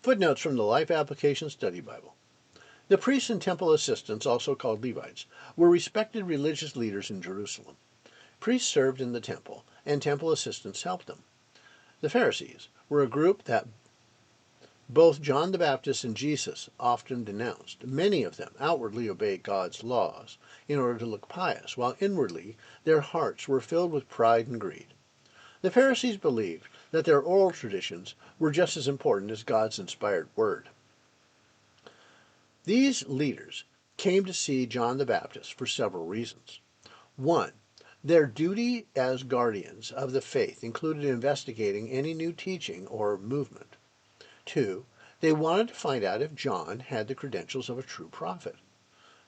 Footnotes from the Life Application Study Bible. The priests and temple assistants, also called Levites, were respected religious leaders in Jerusalem. Priests served in the temple, and temple assistants helped them. The Pharisees were a group that both John the Baptist and Jesus often denounced. Many of them outwardly obeyed God's laws in order to look pious, while inwardly their hearts were filled with pride and greed. The Pharisees believed that their oral traditions were just as important as God's inspired word. These leaders came to see John the Baptist for several reasons. One, their duty as guardians of the faith included investigating any new teaching or movement. Two, they wanted to find out if John had the credentials of a true prophet.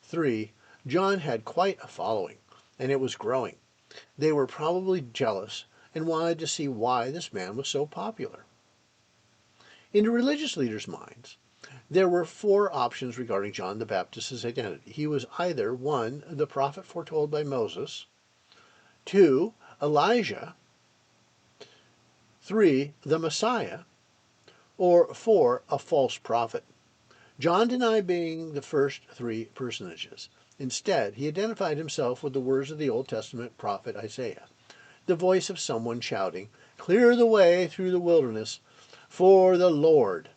Three, John had quite a following, and it was growing. They were probably jealous and wanted to see why this man was so popular. In the religious leaders' minds, there were four options regarding John the Baptist's identity. He was either 1, the prophet foretold by Moses; 2, Elijah; 3, the Messiah; or 4, a false prophet. John denied being the first three personages. Instead, he identified himself with the words of the Old Testament prophet Isaiah, the voice of someone shouting, "Clear the way through the wilderness for the Lord."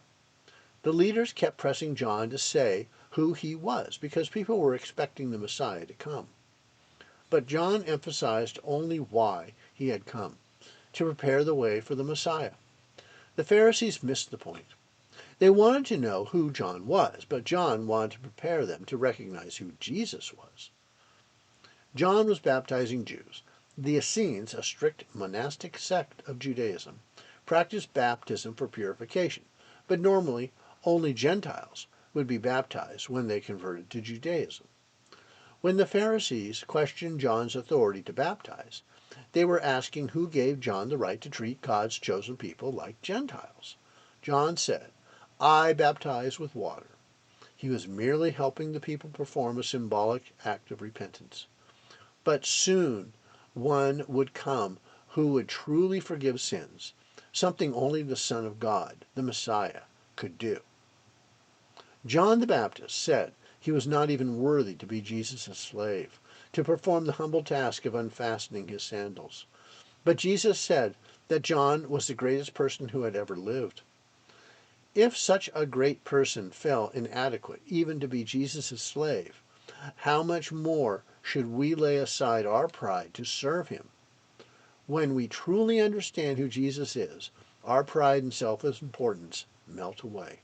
The leaders kept pressing John to say who he was because people were expecting the Messiah to come. But John emphasized only why he had come, to prepare the way for the Messiah. The Pharisees missed the point. They wanted to know who John was, but John wanted to prepare them to recognize who Jesus was. John was baptizing Jews. The Essenes, a strict monastic sect of Judaism, practiced baptism for purification, but normally only Gentiles would be baptized when they converted to Judaism. When the Pharisees questioned John's authority to baptize, they were asking who gave John the right to treat God's chosen people like Gentiles. John said, "I baptize with water." He was merely helping the people perform a symbolic act of repentance. But soon one would come who would truly forgive sins, something only the Son of God, the Messiah, could do. John the Baptist said he was not even worthy to be Jesus' slave, to perform the humble task of unfastening his sandals. But Jesus said that John was the greatest person who had ever lived. If such a great person felt inadequate even to be Jesus' slave, how much more should we lay aside our pride to serve him? When we truly understand who Jesus is, our pride and self-importance melt away.